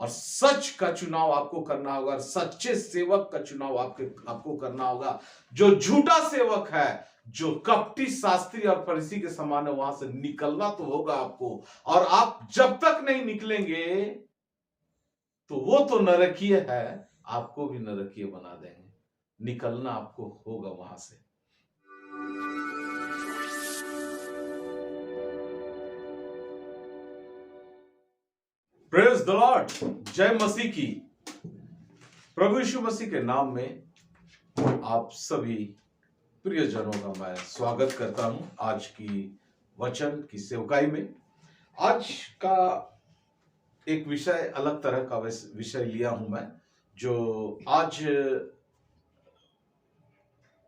और सच का चुनाव आपको करना होगा, सच्चे सेवक का चुनाव आपको करना होगा। जो झूठा सेवक है, जो कपटी शास्त्री और फरीसी के समान है, वहां से निकलना तो होगा आपको। और आप जब तक नहीं निकलेंगे तो वो तो नरकीय है, आपको भी नरकीय बना देंगे। निकलना आपको होगा वहां से। प्रेज द लॉर्ड, जय मसीह की। प्रभु यीशु मसीह के नाम में आप सभी प्रियजनों का मैं स्वागत करता हूं आज की वचन की सेवकाई में। आज का एक विषय, अलग तरह का विषय लिया हूं मैं, जो आज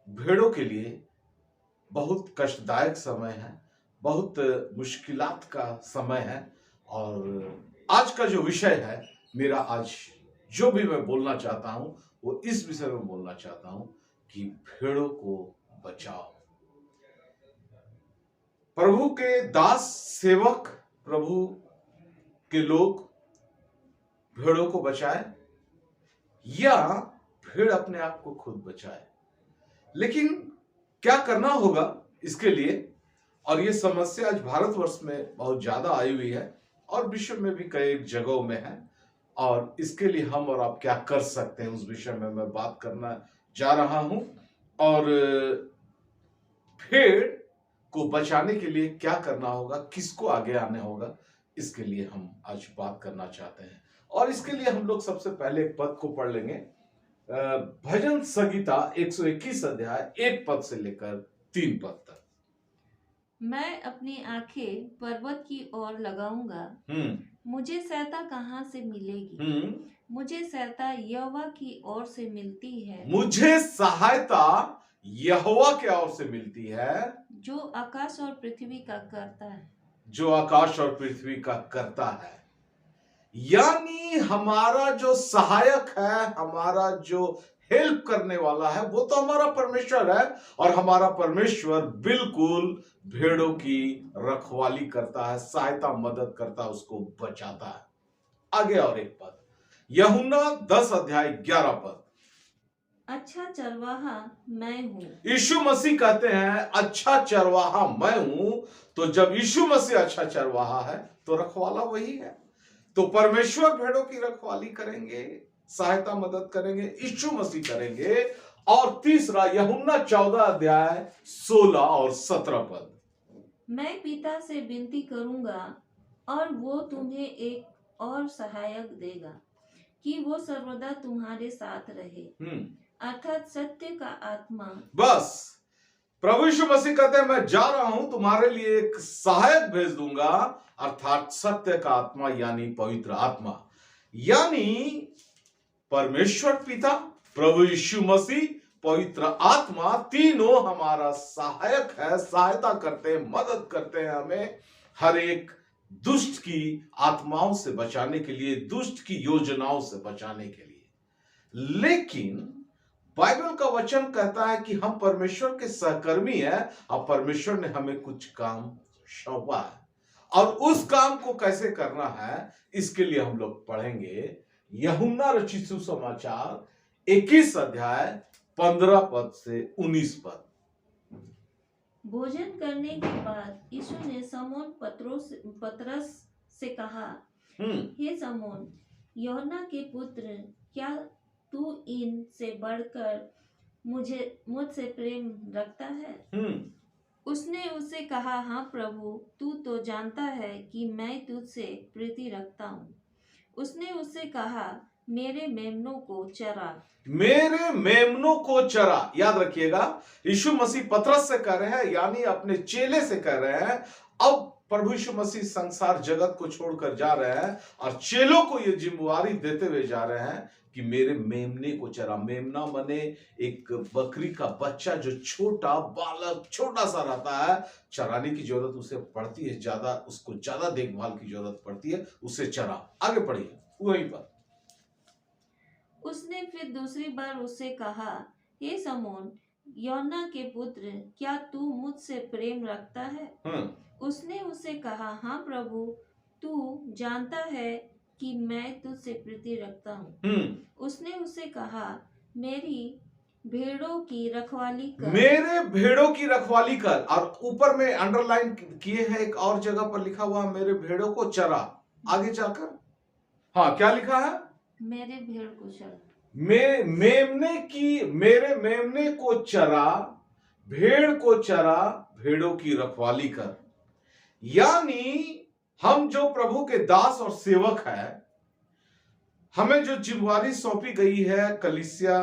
भेड़ों के लिए बहुत कष्टदायक समय है, बहुत मुश्किलात का समय है। और आज का जो विषय है मेरा, आज जो भी मैं बोलना चाहता हूं वो इस विषय में बोलना चाहता हूं कि भेड़ों को बचाओ। प्रभु के दास सेवक, प्रभु के लोग भेड़ों को बचाए या भेड़ अपने आप को खुद बचाए। लेकिन क्या करना होगा इसके लिए? और ये समस्या आज भारतवर्ष में बहुत ज्यादा आई हुई है और विश्व में भी कई जगहों में है। और इसके लिए हम और आप क्या कर सकते हैं, उस विषय में मैं बात करना जा रहा हूं। और भेड़ को बचाने के लिए क्या करना होगा, किसको आगे आने होगा, इसके लिए हम आज बात करना चाहते हैं। और इसके लिए हम लोग सबसे पहले एक पद को पढ़ लेंगे। भजन संगीता 121 अध्याय 1 पद से लेकर 3 पद तक। मैं अपनी आंखें पर्वत की ओर लगाऊंगा, मुझे सहायता कहाँ से मिलेगी? मुझे सहायता यहोवा की ओर से मिलती है, मुझे सहायता यहोवा की ओर से मिलती है, जो आकाश और पृथ्वी का करता है। जो आकाश और पृथ्वी का करता है। यानी हमारा जो सहायक है, हमारा जो हेल्प करने वाला है, वो तो हमारा परमेश्वर है। और हमारा परमेश्वर बिल्कुल भेड़ों की रखवाली करता है, सहायता मदद करता है, उसको बचाता है। आगे और एक पद, यूहन्ना 10 अध्याय 11 पद। अच्छा चरवाहा मैं हूँ। यीशु मसीह कहते हैं अच्छा चरवाहा मैं हूं। तो जब यीशु मसीह अच्छा चरवाहा है तो रखवाला वही है। तो परमेश्वर भेड़ों की रखवाली करेंगे, सहायता मदद करेंगे, यीशु मसीह करेंगे। और तीसरा, यूहन्ना 14 अध्याय 16 और 17 पद। मैं पिता से विनती करूंगा और वो तुम्हें एक और सहायक देगा कि वो सर्वदा तुम्हारे साथ रहे, अर्थात सत्य का आत्मा। बस प्रभु यीशु मसीह कहते हैं मैं जा रहा हूं, तुम्हारे लिए एक सहायक भेज दूंगा, अर्थात सत्य का आत्मा, यानी पवित्र आत्मा। यानी परमेश्वर पिता, प्रभु यीशु मसीह, पवित्र आत्मा, तीनों हमारा सहायक है, सहायता करते हैं, मदद करते हैं हमें हर एक दुष्ट की आत्माओं से बचाने के लिए, दुष्ट की योजनाओं से बचाने के लिए। लेकिन बाइबल का वचन कहता है कि हम परमेश्वर के सहकर्मी हैं और परमेश्वर ने हमें कुछ काम सौंपा है। और उस काम को कैसे करना है, इसके लिए हम लोग पढ़ेंगे यूहन्ना रचित सुसमाचार 21 अध्याय 15 पद से 19 पद। भोजन करने के बाद यीशु ने समौन पतरस से कहा, हे समौन, यूहन्ना के पुत्र, क्या तू इन से बढ़कर मुझसे प्रेम रखता है? उसने उससे कहा, हाँ प्रभु, तू तो जानता है कि मैं तुझसे प्रीति रखता हूँ। उसने उससे कहा, मेरे मेमनों को चरा। मेरे मेमनों को चरा। याद रखिएगा, यीशु मसीह पतरस से कह रहे हैं, यानी अपने चेले से कह रहे हैं। अब प्रभु यीशु मसीह संसार जगत को छोड़कर जा रहे हैं और चेलों को ये जिम्मेवारी देते हुए जा रहे हैं कि मेरे मेमने को चरा। मेमना माने एक बकरी का बच्चा जो छोटा बालक, छोटा सा रहता है, चराने की जरूरत उसे पड़ती है, ज्यादा, उसको ज्यादा देखभाल की जरूरत पड़ती है, उसे चरा। आगे पढ़िए वहीं पर। उसने फिर दूसरी बार उससे कहा, हे समौन, यूहन्ना के पुत्र, क्या तू मुझसे प्रेम रखता है? उसने उससे कहा, हाँ प्रभु, तू जानता है कि मैं तुझसे प्रीति रखता हूँ। उसने उसे कहा, मेरी भेड़ों की रखवाली कर। मेरे भेड़ों की रखवाली कर। और ऊपर में अंडरलाइन किए हैं, एक और जगह पर लिखा हुआ मेरे भेड़ों को चरा। आगे जाकर हाँ क्या लिखा है? मेरे भेड़ को चरा। मेरे मेमने को चरा, भेड़ को चरा, भेड़ों की रखवाली कर। यानी हम जो प्रभु के दास और सेवक हैं, हमें जो जिम्मेवारी सौंपी गई है, कलीसिया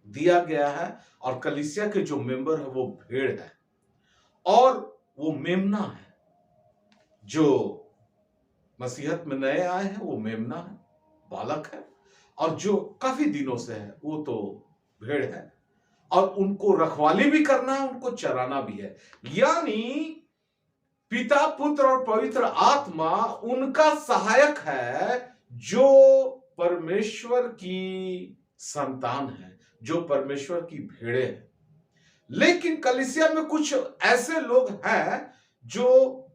दिया गया है, और कलीसिया के जो मेंबर है वो भेड़ है और वो मेमना है। जो मसीहत में नए आए हैं वो मेमना है, बालक है, और जो काफी दिनों से है वो तो भेड़ है, और उनको रखवाली भी करना है, उनको चराना भी है। यानी पिता, पुत्र और पवित्र आत्मा उनका सहायक है जो परमेश्वर की संतान है, जो परमेश्वर की भेड़े हैं। लेकिन कलीसिया में कुछ ऐसे लोग हैं जो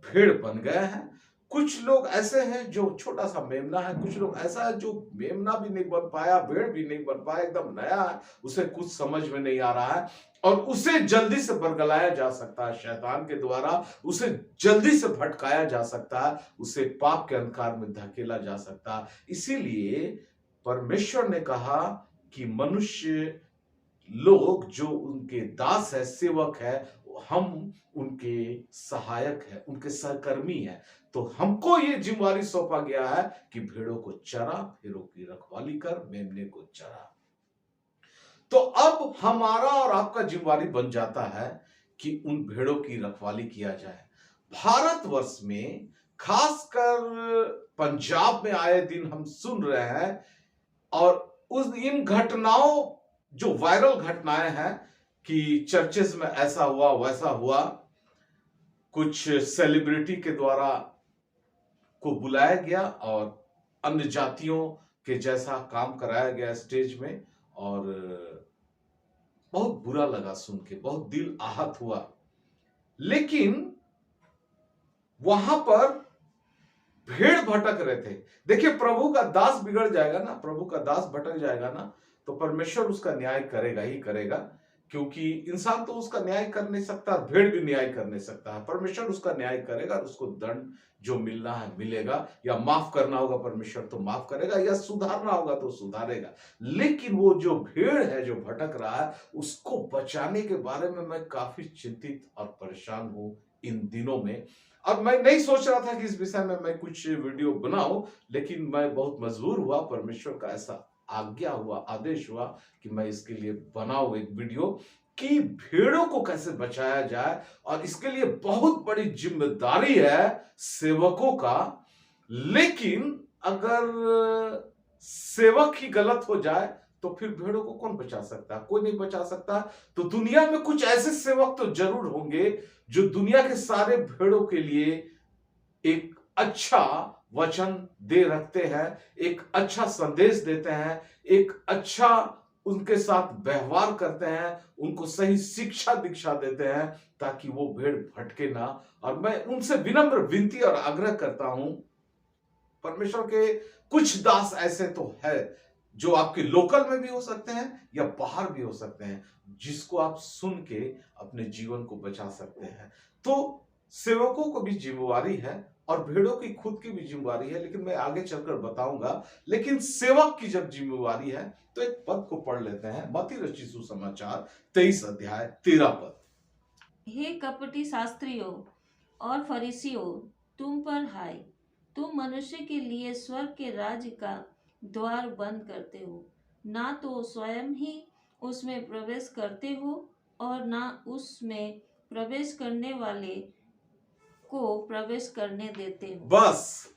भेड़ बन गए हैं, कुछ लोग ऐसे हैं जो छोटा सा मेमना है, कुछ लोग ऐसा है जो मेमना भी नहीं बन पाया, भेड़ भी नहीं बन पाया, एकदम नया है, उसे कुछ समझ में नहीं आ रहा है, और उसे जल्दी से बरगलाया जा सकता है शैतान के द्वारा, उसे जल्दी से भटकाया जा सकता है, उसे पाप के अंधकार में धकेला जा सकता है। इसीलिए परमेश्वर ने कहा कि मनुष्य लोग जो उनके दास है, सेवक है, हम उनके सहायक है, उनके सहकर्मी है। तो हमको ये जिम्मेवारी सौंपा गया है कि भेड़ों को चरा, भेड़ों की रखवाली कर, मेमने को चरा। तो अब हमारा और आपका जिम्मेवारी बन जाता है कि उन भेड़ों की रखवाली किया जाए। भारतवर्ष में खासकर पंजाब में आए दिन हम सुन रहे हैं, और इन घटनाओं जो वायरल घटनाएं हैं कि चर्चेस में ऐसा हुआ वैसा हुआ, कुछ सेलिब्रिटी के द्वारा को बुलाया गया और अन्य जातियों के जैसा काम कराया गया स्टेज में, और बहुत बुरा लगा सुन के, बहुत दिल आहत हुआ। लेकिन वहां पर भेड़ भटक रहे थे। देखिए, प्रभु का दास बिगड़ जाएगा ना, प्रभु का दास भटक जाएगा ना, तो परमेश्वर उसका न्याय करेगा ही करेगा, क्योंकि इंसान तो उसका न्याय कर नहीं सकता, भेड़ भी न्याय कर नहीं सकता है। परमेश्वर उसका न्याय करेगा, उसको दंड जो मिलना है मिलेगा, या माफ करना होगा परमेश्वर तो माफ करेगा, या सुधारना होगा तो सुधारेगा। लेकिन वो जो भेड़ है जो भटक रहा है, उसको बचाने के बारे में मैं काफी चिंतित और परेशान हूं इन दिनों में। अब मैं नहीं सोच रहा था कि इस विषय में मैं कुछ वीडियो बनाऊं, लेकिन मैं बहुत मजबूर हुआ, परमेश्वर का ऐसा आज्ञा हुआ, आदेश हुआ कि मैं इसके लिए बनाऊं एक वीडियो कि भेड़ों को कैसे बचाया जाए। और इसके लिए बहुत बड़ी जिम्मेदारी है सेवकों का। लेकिन अगर सेवक ही गलत हो जाए तो फिर भेड़ों को कौन बचा सकता है? कोई नहीं बचा सकता। तो दुनिया में कुछ ऐसे सेवक तो जरूर होंगे जो दुनिया के सारे भेड़ों के लिए एक अच्छा वचन दे रखते हैं, एक अच्छा संदेश देते हैं, एक अच्छा उनके साथ व्यवहार करते हैं, उनको सही शिक्षा दीक्षा देते हैं, ताकि वो भेड़ भटके ना। और मैं उनसे विनम्र विनती और आग्रह करता हूं, परमेश्वर के कुछ दास ऐसे तो है जो आपके लोकल में भी हो सकते हैं या बाहर भी हो सकते हैं, जिसको आप सुन के अपने जीवन को बचा सकते हैं। तो सेवकों को भी जिम्मेवारी है और भेड़ों की खुद की भी जिम्मेवारी है, लेकिन मैं आगे चलकर बताऊंगा। लेकिन सेवक की जब जिम्मेवारी है तो एक पद को पढ़ लेते हैं, मत्ती रचित सुसमाचार 23 अध्याय 13 पद। हे कपटी शास्त्रियों और फरीसियों, तुम पर हाय, तुम मनुष्य के लिए स्वर्ग के राज्य का द्वार बंद करते हो, ना तो स्वयं ही उसमें प्रवेश करते हो और ना उसमें प्रवेश करने वाले को प्रवेश करने देते हो। बस,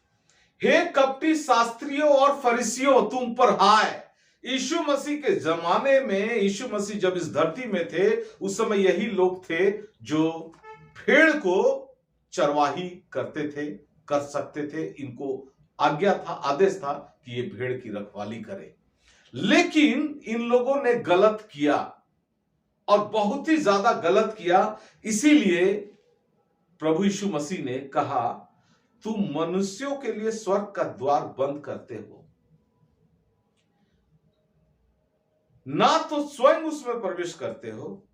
हे कपटी शास्त्रियों और फरीसियों, तुम पर हाय। यीशु मसीह के जमाने में, यीशु मसीह जब इस धरती में थे, उस समय यही लोग थे जो भेड़ को चरवाही करते थे, कर सकते थे। इनको आज्ञा था, आदेश था कि ये भेड़ की रखवाली करें। लेकिन इन लोगों ने गलत किया और बहुत ही ज्यादा गलत किया। इसीलिए प्रभु यीशु मसीह ने कहा तुम मनुष्यों के लिए स्वर्ग का द्वार बंद करते हो, ना तो स्वयं उसमें प्रवेश करते हो,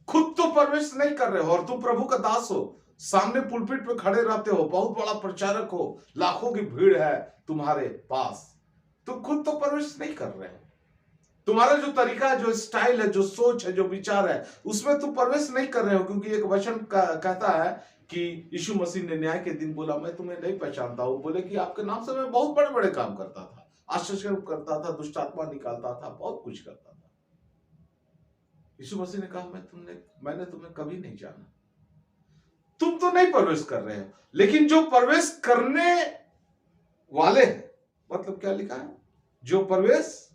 खुद तो प्रवेश नहीं कर रहे हो, और तुम प्रभु का दास हो, सामने पुलपिट पे खड़े रहते हो, बहुत बड़ा प्रचारक हो, लाखों की भीड़ है तुम्हारे पास, तुम खुद तो प्रवेश नहीं कर रहे हो। तुम्हारा जो तरीका है, जो स्टाइल है, जो सोच है, जो विचार है, उसमें तुम प्रवेश नहीं कर रहे हो। क्योंकि एक वचन कहता है कि यीशु मसीह ने न्याय के दिन बोला, मैं तुम्हें नहीं पहचानता हूं। बोले कि आपके नाम से मैं बहुत बड़े बड़े काम करता था, आश्चर्य करता था, दुष्ट आत्मा निकालता था, बहुत कुछ करता था। यीशु मसीह ने कहा, मैंने तुम्हें कभी नहीं जाना। तुम तो नहीं प्रवेश कर रहे हो, लेकिन जो प्रवेश करने वाले हैं, मतलब क्या लिखा है, जो प्रवेश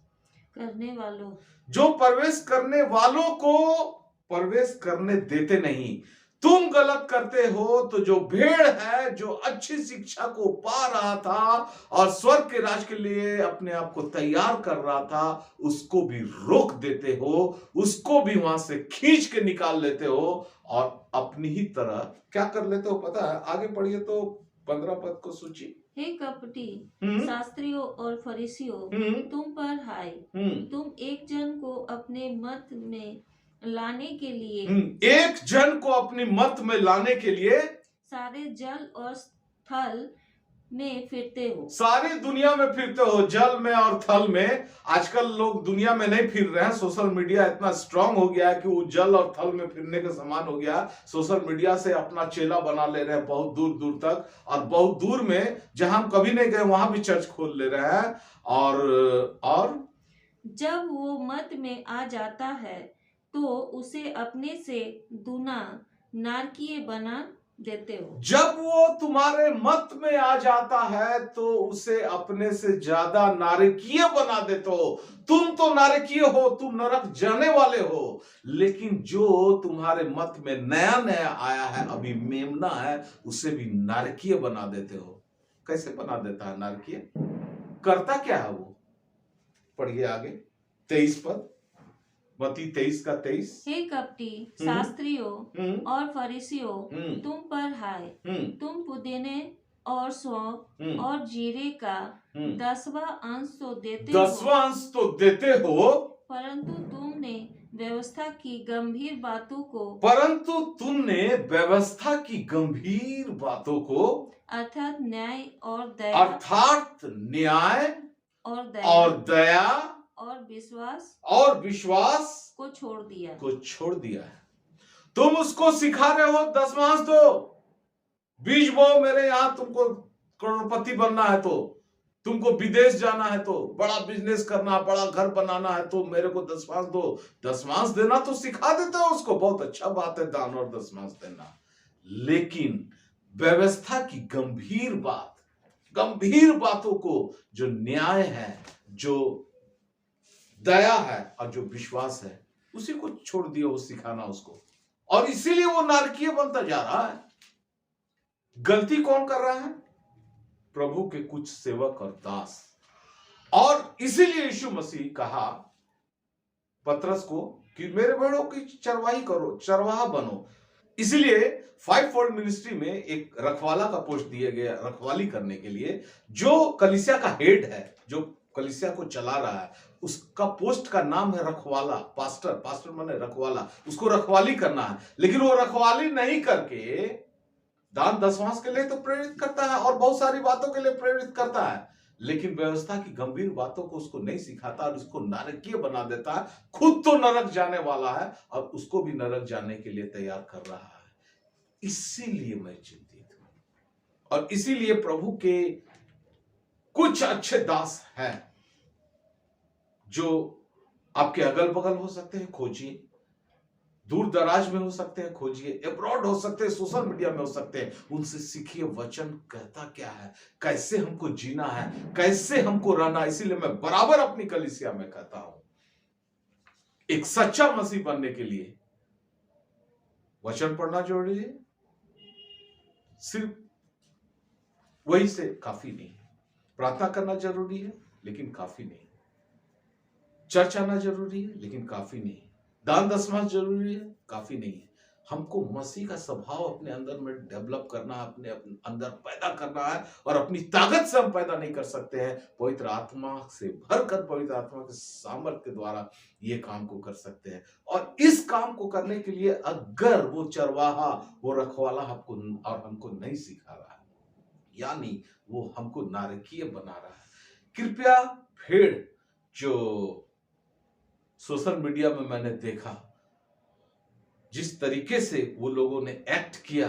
करने वालों को प्रवेश करने देते नहीं। तुम गलत करते हो तो जो भेड़ है, जो अच्छी शिक्षा को पा रहा था और स्वर्ग के राज के लिए अपने आप को तैयार कर रहा था, उसको भी रोक देते हो, उसको भी वहां से खींच के निकाल लेते हो, और अपनी ही तरह क्या कर लेते हो पता है? आगे पढ़िए तो 15 पद को सूची। हे कपटी शास्त्रियों और फरीसियों, तुम पर हाय, तुम एक जन को अपने मत में लाने के लिए सारे जल और थल में फिरते हो। सारी दुनिया में फिरते हो, जल में और थल में। आजकल लोग दुनिया में नहीं फिर रहे हैं, सोशल मीडिया इतना स्ट्रांग हो गया है कि वो जल और थल में फिरने के समान हो गया। सोशल मीडिया से अपना चेला बना ले रहे हैं बहुत दूर दूर तक, और बहुत दूर में जहां हम कभी नहीं गए वहां भी चर्च खोल ले रहे हैं। और जब वो मत में आ जाता है तो उसे अपने से दूना नारकीय बना देते हो। जब वो तुम्हारे मत में आ जाता है तो उसे अपने से ज्यादा नारकीय बना देते हो। तुम तो नारकीय हो, तुम नरक जाने वाले हो, लेकिन जो तुम्हारे मत में नया नया आया है, अभी मेमना है, उसे भी नारकीय बना देते हो। कैसे बना देता है नारकीय? करता क्या है वो? पढ़िए आगे 23 पद, मत्ती 23 का 23। हे कपटी शास्त्रियों और फरीसियों, तुम पर हाय, तुम पुदीने और सौंफ और जीरे का 10वां अंश तो देते हो, परंतु तुमने व्यवस्था की गंभीर बातों को अर्थात न्याय और दया और विश्वास को छोड़ दिया है। तुम उसको सिखा रहे हो 10वां अंश दो, बीज बोओ मेरे यहां, तुमको करोड़पति बनना है तो, तुमको विदेश जाना है तो, बड़ा बिजनेस करना, बड़ा घर बनाना है तो मेरे को 10वां अंश दो। 10वां अंश देना तो सिखा देते हो उसको, बहुत अच्छा बात है दान और 10वां अंश देना, लेकिन व्यवस्था की गंभीर बातों को, जो न्याय है, जो दया है और जो विश्वास है, उसी को छोड़ दिया वो सिखाना उसको, और इसीलिए वो नारकीय बनता जा रहा है। गलती कौन कर रहा है? प्रभु के कुछ सेवक और दास। और इसीलिए यीशु मसीह कहा पतरस को कि मेरे भेड़ों की चरवाही करो, चरवाहा बनो। इसीलिए 5-fold मिनिस्ट्री में एक रखवाला का पोस्ट दिया गया, रखवाली करने के लिए, जो कलीसिया का हेड है, जो कलीसिया को चला रहा है, उसका पोस्ट का नाम है रखवाला। पास्टर माने रखवाला, उसको रखवाली करना है। लेकिन वो रखवाली नहीं करके दान 10वां अंश के लिए तो प्रेरित करता है और बहुत सारी बातों के लिए प्रेरित करता है, लेकिन व्यवस्था की गंभीर बातों को उसको नहीं सिखाता और उसको नरकीय बना देता है। खुद तो नरक जाने वाला है और उसको भी नरक जाने के लिए तैयार कर रहा है। इसीलिए मैं चिंतित हूं, और इसीलिए प्रभु के कुछ अच्छे दास हैं जो आपके अगल बगल हो सकते हैं, खोजिए, दूर दराज में हो सकते हैं, खोजिए, अब्रॉड हो सकते हैं, सोशल मीडिया में हो सकते हैं, उनसे सीखिए वचन कहता क्या है, कैसे हमको जीना है, कैसे हमको रहना। इसीलिए मैं बराबर अपनी कलीसिया में कहता हूं, एक सच्चा मसीह बनने के लिए वचन पढ़ना जरूरी है, सिर्फ वही से काफी नहीं। प्रार्थना करना जरूरी है लेकिन काफी नहीं, चर्च आना जरूरी है लेकिन काफी नहीं, दान 10वां जरूरी है, काफी नहीं है। हमको मसीह का स्वभाव अपने अंदर में डेवलप करना है, अपने अपने अंदर पैदा करना है, और अपनी ताकत से हम पैदा नहीं कर सकते हैं, पवित्र आत्मा से भरकर पवित्र आत्मा के सामर्थ्य के द्वारा ये काम को कर सकते हैं। और इस काम को करने के लिए अगर वो चरवाहा, वो रखवाला हमको नहीं सिखा रहा है, यानी वो हमको नारकीय बना रहा है। कृपया भेड़ जो सोशल मीडिया में मैंने देखा, जिस तरीके से वो लोगों ने एक्ट किया,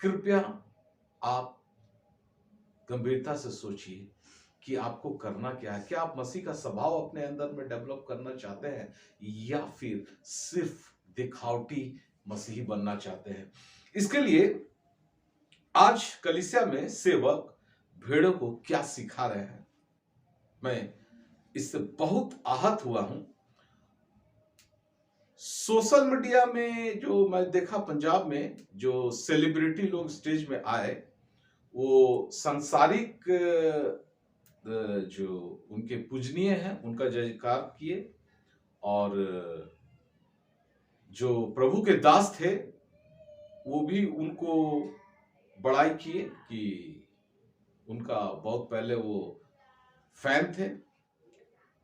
कृपया आप गंभीरता से सोचिए कि आपको करना क्या है। क्या आप मसीह का स्वभाव अपने अंदर में डेवलप करना चाहते हैं, या फिर सिर्फ दिखावटी मसीही बनना चाहते हैं? इसके लिए आज कलीसिया में सेवक भेड़ों को क्या सिखा रहे हैं, मैं इससे बहुत आहत हुआ हूं। सोशल मीडिया में जो मैं देखा, पंजाब में जो सेलिब्रिटी लोग स्टेज में आए, वो सांसारिक जो उनके पूजनीय हैं उनका जयकार किए, और जो प्रभु के दास थे वो भी उनको बड़ाई किए कि उनका बहुत पहले वो फैन थे।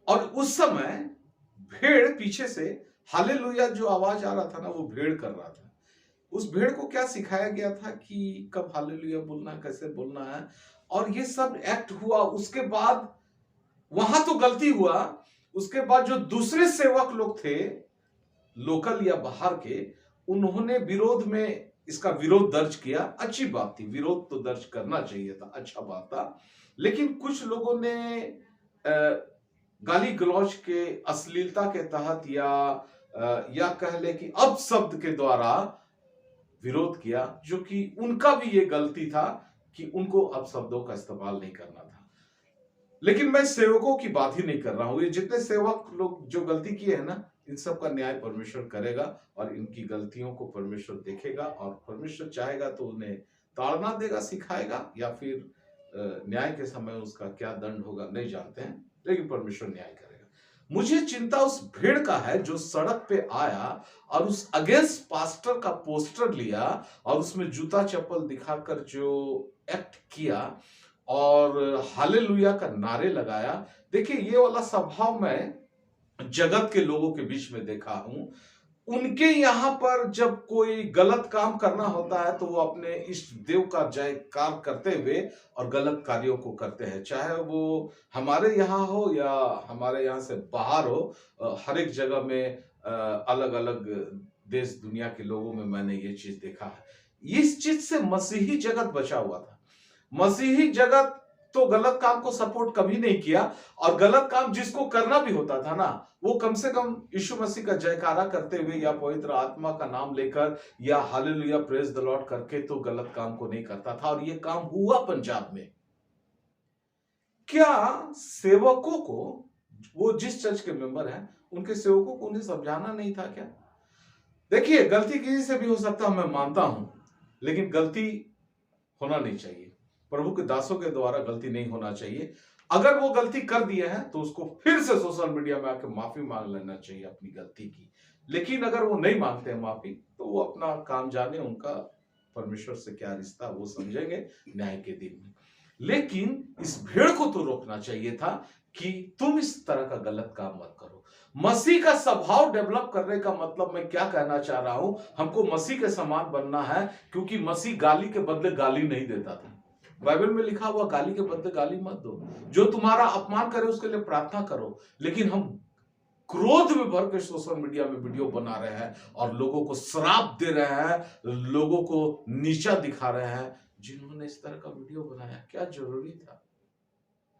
और उस समय भेड़ पीछे से हालेलुया जो आवाज आ रहा था ना, वो भेड़ कर रहा था। उस भेड़ को क्या सिखाया गया था कि कब हालेलुया बोलना है, कैसे बोलना है, और ये सब एक्ट हुआ। उसके बाद वहां तो गलती हुआ, उसके बाद जो दूसरे सेवक लोग थे, लोकल या बाहर के, उन्होंने विरोध में इसका विरोध दर्ज किया। अच्छी बात थी, विरोध तो दर्ज करना चाहिए था, अच्छा बात था। लेकिन कुछ लोगों ने गाली गलौज के, अश्लीलता के तहत, या कह ले कि अपशब्द के द्वारा विरोध किया, जो कि उनका भी ये गलती था कि उनको अपशब्दों का इस्तेमाल नहीं करना था। लेकिन मैं सेवकों की बात ही नहीं कर रहा हूं। ये जितने सेवक लोग जो गलती किए हैं ना, इन सब का न्याय परमेश्वर करेगा, और इनकी गलतियों को परमेश्वर देखेगा, और परमेश्वर चाहेगा तो उन्हें ताड़ना देगा, सिखाएगा, या फिर न्याय के समय उसका क्या दंड होगा नहीं जानते हैं, लेकिन परमेश्वर न्याय करेगा। मुझे चिंता उस भेड़ का है जो सड़क पे आया और उस अगेंस्ट पास्टर का पोस्टर लिया, और उसमें जूता चप्पल दिखाकर जो एक्ट किया और हालेलुया का नारे लगाया। देखिए, ये वाला स्वभाव मैं जगत के लोगों के बीच में देखा हूं। उनके यहां पर जब कोई गलत काम करना होता है तो वो अपने इष्ट देव का जयकार करते हुए और गलत कार्यों को करते हैं, चाहे वो हमारे यहाँ हो या हमारे यहाँ से बाहर हो। हर एक जगह में अलग अलग देश दुनिया के लोगों में मैंने ये चीज देखा है। इस चीज से मसीही जगत बचा हुआ था। मसीही जगत तो गलत काम को सपोर्ट कभी नहीं किया, और गलत काम जिसको करना भी होता था ना, वो कम से कम यीशु मसीह का जयकारा करते हुए या पवित्र आत्मा का नाम लेकर या हालेलुया प्रेज द लॉर्ड करके तो गलत काम को नहीं करता था। और ये काम हुआ पंजाब में। क्या सेवकों को, वो जिस चर्च के मेंबर हैं, उनके सेवकों को उन्हें समझाना नहीं था क्या? देखिए, गलती किसी से भी हो सकता है, मैं मानता हूं, लेकिन गलती होना नहीं चाहिए। प्रभु के दासों के द्वारा गलती नहीं होना चाहिए। अगर वो गलती कर दिए हैं तो उसको फिर से सोशल मीडिया में आकर माफी मांग लेना चाहिए अपनी गलती की। लेकिन अगर वो नहीं मांगते हैं माफी, तो वो अपना काम जाने, उनका परमेश्वर से क्या रिश्ता वो समझेंगे न्याय के दिन में। लेकिन इस भीड़ को तो रोकना चाहिए था कि तुम इस तरह का गलत काम मत करो। मसीह का स्वभाव डेवलप करने का मतलब मैं क्या कहना चाह रहा हूं, हमको मसीह के समान बनना है, क्योंकि मसीह गाली के बदले गाली नहीं देता था। बाइबल में लिखा हुआ, गाली के बदले गाली मत दो, जो तुम्हारा अपमान करे उसके लिए प्रार्थना करो। लेकिन हम क्रोध में भर के सोशल मीडिया में वीडियो बना रहे हैं और लोगों को श्राप दे रहे हैं, लोगों को नीचा दिखा रहे हैं। जिन्होंने इस तरह का वीडियो बनाया, क्या जरूरी था?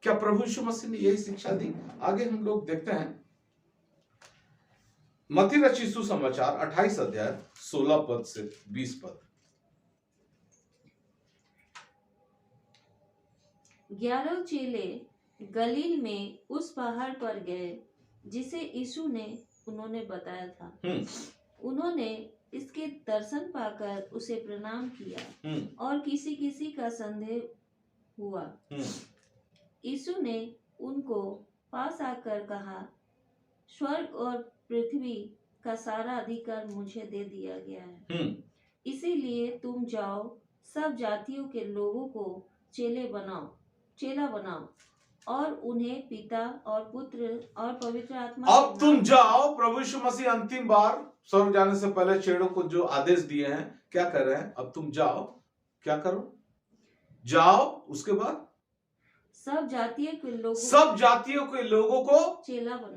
क्या प्रभु यीशु मसीह ने यही शिक्षा दी? आगे हम लोग देखते हैं मत्ती रचित सुसमाचार 28 अध्याय 16 पद से 20 पद। 11 चेले गलील में उस पहाड़ पर गए जिसे यीशु ने उन्होंने बताया था। उन्होंने इसके दर्शन पाकर उसे प्रणाम किया, और किसी किसी का संदेह हुआ। यीशु ने उनको पास आकर कहा, स्वर्ग और पृथ्वी का सारा अधिकार मुझे दे दिया गया है। हम्म इसीलिए तुम जाओ, सब जातियों के लोगों को चेला बनाओ और उन्हें पिता और पुत्र और पवित्र आत्मा के अब तुम नाम जाओ। प्रभु यीशु मसीह अंतिम बार स्वर्ग जाने से पहले चेलों को जो आदेश दिए हैं, क्या कर रहे हैं? अब तुम जाओ, क्या करो? जाओ, उसके बाद सब जातियों के लोगों को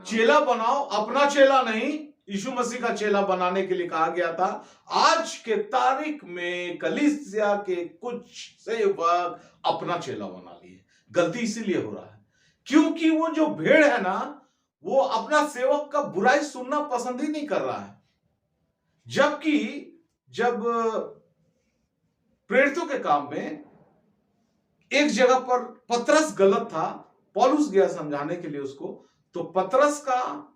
चेला बनाओ। अपना चेला नहीं, यीशु मसीह का चेला बनाने के लिए कहा गया था। आज के तारीख में कलीसिया के कुछ सेवक अपना चेला बना लिए। गलती इसीलिए हो रहा है क्योंकि वो जो भेड़ है ना, वो अपना सेवक का बुराई सुनना पसंद ही नहीं कर रहा है। जबकि जब प्रेरितों के काम में एक जगह पर पतरस गलत था, पौलुस गया समझाने के लिए उसको, तो पतरस का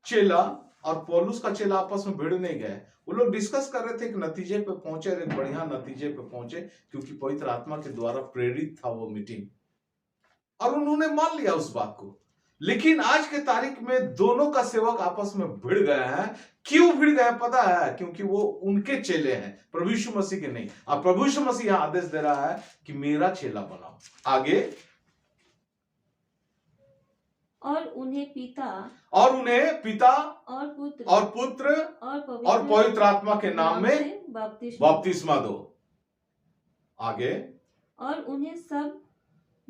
चेला और पौलुस का चेला आपस में भिड़ नहीं गए। वो लोग डिस्कस कर रहे थे, एक नतीजे पे पहुंचे, एक बढ़िया नतीजे पे पहुंचे, क्योंकि पवित्र आत्मा के द्वारा प्रेरित था वो मीटिंग, और उन्होंने मान लिया उस बात को। लेकिन आज के तारीख में दोनों का सेवक आपस में भिड़ गए हैं। क्यों भिड़ गए पता है? क्योंकि वो उनके चेले हैं, प्रभु यीशु मसीह के नहीं। अब प्रभु यीशु मसीह यहां आदेश दे रहा है कि मेरा चेला बनाओ। आगे, और उन्हें पिता और पुत्र और पवित्र आत्मा के नाम में बपतिस्मा दो। आगे, और उन्हें सब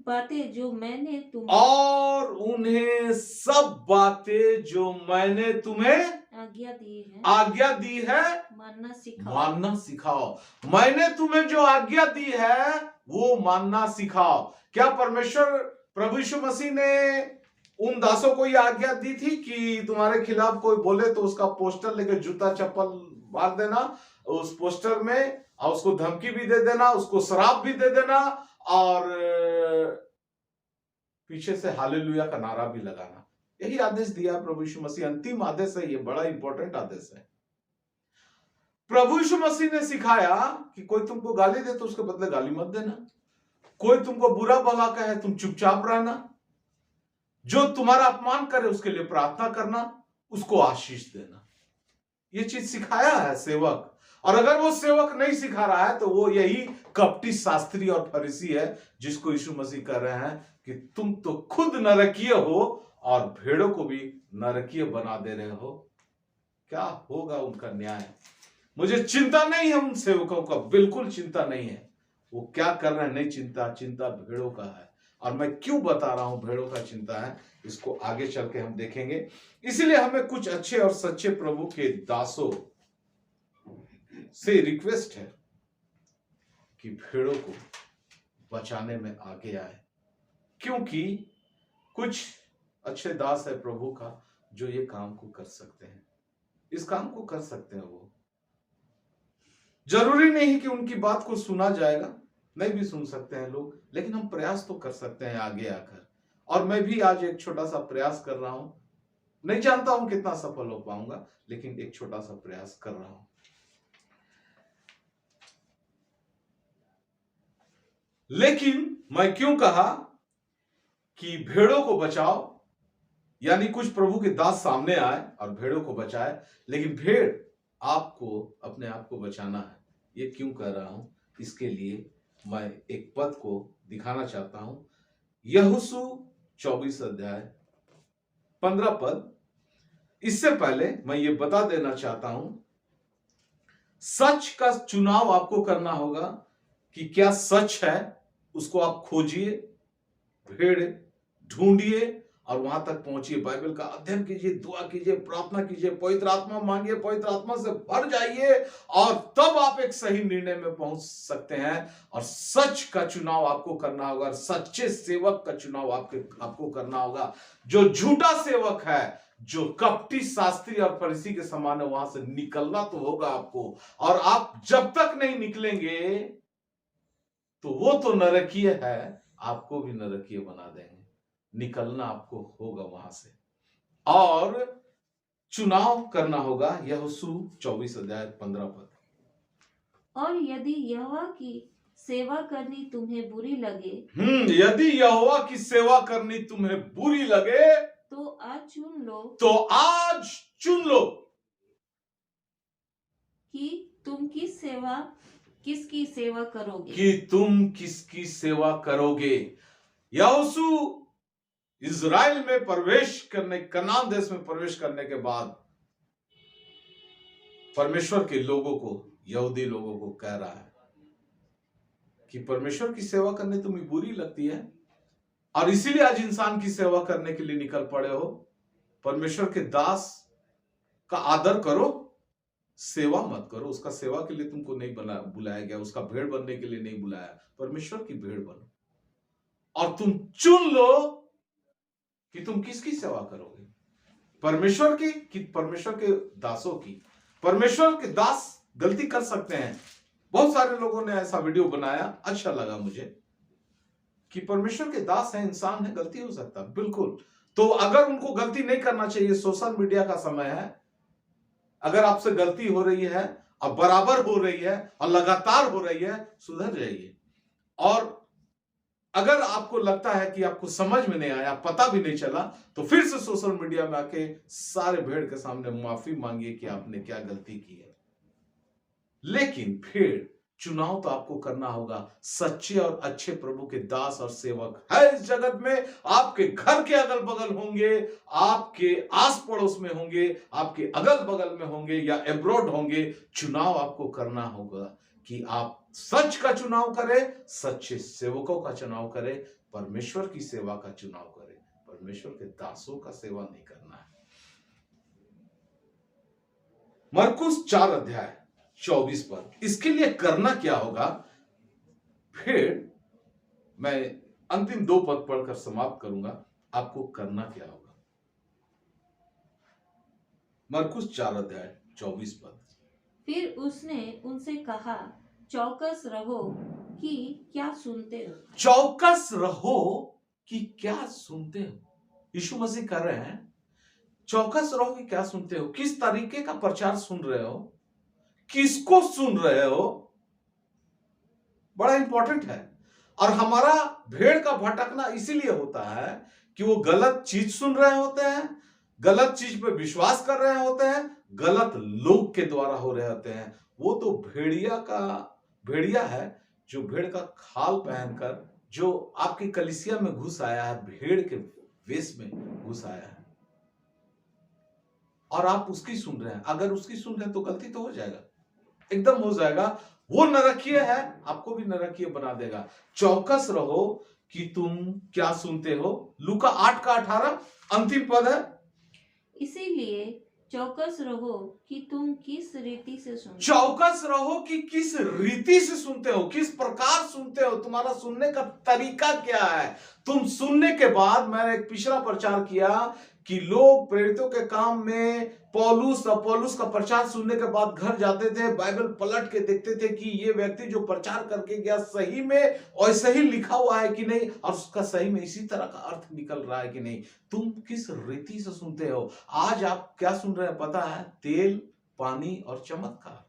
बातें जो मैंने तुम्हें आज्ञा दी है मानना सिखाओ। मैंने तुम्हें जो आज्ञा दी है वो मानना सिखाओ। क्या परमेश्वर प्रभु यीशु मसीह ने उन दासों को यह आज्ञा दी थी कि तुम्हारे खिलाफ कोई बोले तो उसका पोस्टर लेकर जूता चप्पल मार देना उस पोस्टर में, और उसको धमकी भी दे देना, उसको शराब भी दे देना, और पीछे से हालेलुया का नारा भी लगाना? यही आदेश दिया प्रभु यीशु मसीह। अंतिम आदेश है ये, बड़ा इंपॉर्टेंट आदेश है। प्रभु यीशु मसीह ने सिखाया कि कोई तुमको गाली दे तो उसके बदले गाली मत देना, कोई तुमको बुरा भला कहे तुम चुपचाप रहना, जो तुम्हारा अपमान करे उसके लिए प्रार्थना करना, उसको आशीष देना। ये चीज सिखाया है सेवक। और अगर वो सेवक नहीं सिखा रहा है तो वो यही कपटी शास्त्री और फरीसी है, जिसको यीशु मसीह कह रहे हैं कि तुम तो खुद नरकीय हो और भेड़ों को भी नरकीय बना दे रहे हो। क्या होगा उनका न्याय? मुझे चिंता नहीं है उन सेवकों का, बिल्कुल चिंता नहीं है। वो क्या कर रहे हैं नहीं चिंता भेड़ों का है। और मैं क्यों बता रहा हूं भेड़ों का चिंता है, इसको आगे चल के हम देखेंगे। इसीलिए हमें कुछ अच्छे और सच्चे प्रभु के दासों से रिक्वेस्ट है कि भेड़ों को बचाने में आगे आए, क्योंकि कुछ अच्छे दास है प्रभु का जो ये काम को कर सकते हैं, इस काम को कर सकते हैं। वो जरूरी नहीं कि उनकी बात को सुना जाएगा, नहीं भी सुन सकते हैं लोग, लेकिन हम प्रयास तो कर सकते हैं आगे आकर। और मैं भी आज एक छोटा सा प्रयास कर रहा हूं, नहीं जानता हूं कितना सफल हो पाऊंगा, लेकिन एक छोटा सा प्रयास कर रहा हूं। लेकिन मैं क्यों कहा कि भेड़ों को बचाओ, यानी कुछ प्रभु के दास सामने आए और भेड़ों को बचाए, लेकिन भेड़ आपको अपने आप को बचाना है। ये क्यों कर रहा हूं? इसके लिए मैं एक पद को दिखाना चाहता हूं। यहोशू 24 अध्याय 15 पद। इससे पहले मैं ये बता देना चाहता हूं, सच का चुनाव आपको करना होगा कि क्या सच है, उसको आप खोजिए, भेड़ ढूंढिए और वहां तक पहुंचिए। बाइबल का अध्ययन कीजिए, दुआ कीजिए, प्रार्थना कीजिए, पवित्र आत्मा मांगिए, पवित्र आत्मा से भर जाइए, और तब आप एक सही निर्णय में पहुंच सकते हैं। और सच का चुनाव आपको करना होगा, सच्चे सेवक का चुनाव आपको करना होगा। जो झूठा सेवक है, जो कपटी शास्त्री और फरीसी के समान है, वहां से निकलना तो होगा आपको। और आप जब तक नहीं निकलेंगे तो वो तो नरकीय है, आपको भी नरकीय बना देंगे। निकलना आपको होगा वहां से, और चुनाव करना होगा। यहोशू 24 अध्याय 15 पद। और यदि यहोवा की सेवा करनी तुम्हें बुरी लगे, यदि यहोवा की सेवा करनी तुम्हें बुरी लगे, तो आज चुन लो, तो आज चुन लो कि तुम किसकी सेवा करोगे। कि तुम किसकी सेवा करोगे। यहोशू इज़राइल में प्रवेश करने, कनान देश में प्रवेश करने के बाद परमेश्वर के लोगों को, यहूदी लोगों को कह रहा है कि परमेश्वर की सेवा करने तुम्हें बुरी लगती है और इसीलिए आज इंसान की सेवा करने के लिए निकल पड़े हो। परमेश्वर के दास का आदर करो, सेवा मत करो। उसका सेवा के लिए तुमको नहीं बुलाया गया, उसका भेड़ बनने के लिए नहीं बुलाया। परमेश्वर की भेड़ बनो और तुम चुन लो कि तुम किसकी सेवा करोगे, परमेश्वर की कि परमेश्वर के दासों की। परमेश्वर के दास गलती कर सकते हैं। बहुत सारे लोगों ने ऐसा वीडियो बनाया, अच्छा लगा मुझे कि परमेश्वर के दास हैं, इंसान है, गलती हो सकता है, बिल्कुल। तो अगर उनको गलती नहीं करना चाहिए, सोशल मीडिया का समय है, अगर आपसे गलती हो रही है और बराबर हो रही है और लगातार हो रही है, सुधर जाइए। और अगर आपको लगता है कि आपको समझ में नहीं आया, पता भी नहीं चला, तो फिर से सोशल मीडिया में आके सारे भेड़ के सामने माफी मांगिए कि आपने क्या गलती की है। लेकिन फिर चुनाव तो आपको करना होगा। सच्चे और अच्छे प्रभु के दास और सेवक है इस जगत में। आपके घर के अगल बगल होंगे, आपके आस पड़ोस में होंगे, आपके अगल बगल में होंगे या एब्रॉड होंगे। चुनाव आपको करना होगा कि आप सच का चुनाव करें, सच्चे सेवकों का चुनाव करें, परमेश्वर की सेवा का चुनाव करें। परमेश्वर के दासों का सेवा नहीं करना है। मरकुस 4:24 पर इसके लिए करना क्या होगा, फिर मैं अंतिम 2 पद पढ़कर समाप्त करूंगा। आपको करना क्या होगा। मरकुस 4:24 पद। फिर उसने उनसे कहा, चौकस रहो कि क्या सुनते हो। चौकस रहो कि क्या सुनते हो। यीशु मसीह कह रहे हैं चौकस रहो कि क्या सुनते हो। किस तरीके का प्रचार सुन रहे हो, किसको सुन रहे हो, बड़ा इंपॉर्टेंट है। और हमारा भेड़ का भटकना इसीलिए होता है कि वो गलत चीज सुन रहे होते हैं, गलत चीज पे विश्वास कर रहे होते हैं, गलत लोग के द्वारा हो रहे होते हैं। वो तो भेड़िया है जो भेड़ का खाल पहनकर जो आपकी कलीसिया में घुस आया है, भेड़ के वेश में घुस आया है, और आप उसकी सुन रहे हैं। अगर उसकी सुन रहे हैं तो गलती तो हो जाएगा, एकदम हो जाएगा। वो नरकीय है, आपको भी नरकीय बना देगा। चौकस रहो कि तुम क्या सुनते हो। लूका 8:18 अंतिम पद है। इसीलिए चौकस रहो कि तुम किस रीति से सुनते हो। चौकस रहो कि किस रीति से सुनते हो, किस प्रकार सुनते हो, तुम्हारा सुनने का तरीका क्या है। तुम सुनने के बाद, मैंने एक पिछला प्रचार किया कि लोग प्रेरितों के काम में पौलुस का प्रचार सुनने के बाद घर जाते थे, बाइबल पलट के देखते थे कि ये व्यक्ति जो प्रचार करके गया सही में वैसे ही लिखा हुआ है कि नहीं, और उसका सही में इसी तरह का अर्थ निकल रहा है कि नहीं। तुम किस रीति से सुनते हो। आज आप क्या सुन रहे हैं पता है, तेल, पानी और चमत्कार।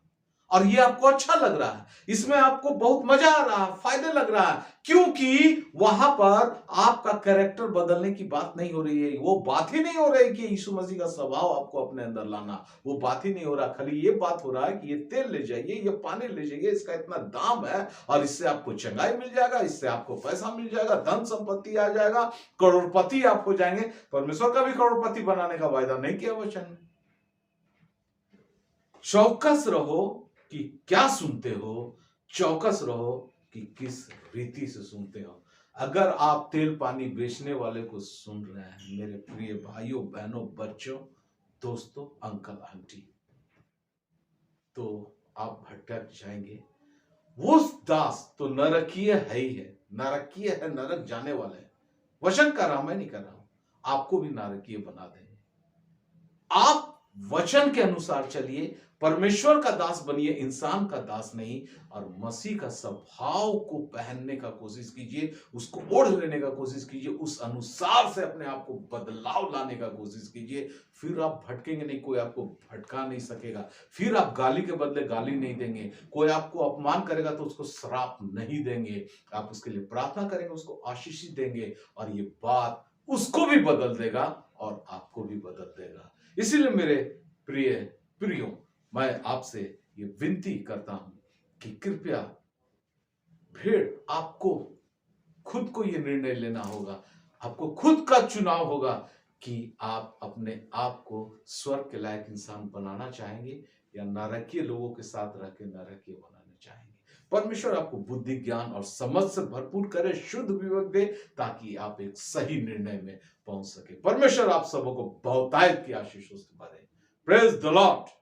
और ये आपको अच्छा लग रहा है, इसमें आपको बहुत मजा आ रहा है, फायदे लग रहा है, क्योंकि वहां पर आपका कैरेक्टर बदलने की बात नहीं हो रही है। वो बात ही नहीं हो रही कि यीशु मसीह का स्वभाव आपको अपने अंदर लाना, वो बात ही नहीं हो रहा। खाली ये बात हो रहा है कि ये तेल ले जाइए, ये पानी ले जाइए, इसका इतना दाम है और इससे आपको चंगाई मिल जाएगा, इससे आपको पैसा मिल जाएगा, धन संपत्ति आ जाएगा, करोड़पति आप हो जाएंगे। परमेश्वर का भी करोड़पति बनाने का वायदा नहीं किया वचन में। चौकस रहो कि क्या सुनते हो, चौकस रहो कि किस रीति से सुनते हो। अगर आप तेल पानी बेचने वाले को सुन रहे हैं, मेरे प्रिय भाइयों बहनों बच्चों दोस्तों अंकल आंटी, तो आप भटक जाएंगे। वो दास तो नरकीय है ही है, नरकीय है, नरक जाने वाले है। वचन कर रहा, मैं नहीं कर रहा हूं, आपको भी नरकीय बना देंगे। आप वचन के अनुसार चलिए, परमेश्वर का दास बनिए, इंसान का दास नहीं। और मसीह का स्वभाव को पहनने का कोशिश कीजिए, उसको ओढ़ लेने का कोशिश कीजिए, उस अनुसार से अपने आप को बदलाव लाने का कोशिश कीजिए। फिर आप भटकेंगे नहीं, कोई आपको भटका नहीं सकेगा। फिर आप गाली के बदले गाली नहीं देंगे, कोई आपको अपमान करेगा तो उसको श्राप नहीं देंगे, आप उसके लिए प्रार्थना करेंगे, उसको आशीष देंगे, और ये बात उसको भी बदल देगा और आपको भी बदल देगा। इसीलिए मेरे प्रियो, मैं आपसे ये विनती करता हूं कि कृपया फिर आपको खुद को ये निर्णय लेना होगा, आपको खुद का चुनाव होगा कि आप अपने आप को स्वर्ग के लायक इंसान बनाना चाहेंगे या नरकीय लोगों के साथ रह के नरकीय बनाना चाहेंगे। परमेश्वर आपको बुद्धि, ज्ञान और समझ से भरपूर करे, शुद्ध विवेक दे, ताकि आप एक सही निर्णय में पहुंच सके। परमेश्वर आप सबों को बहुतायत की आशीषों से भरे। Praise the Lord.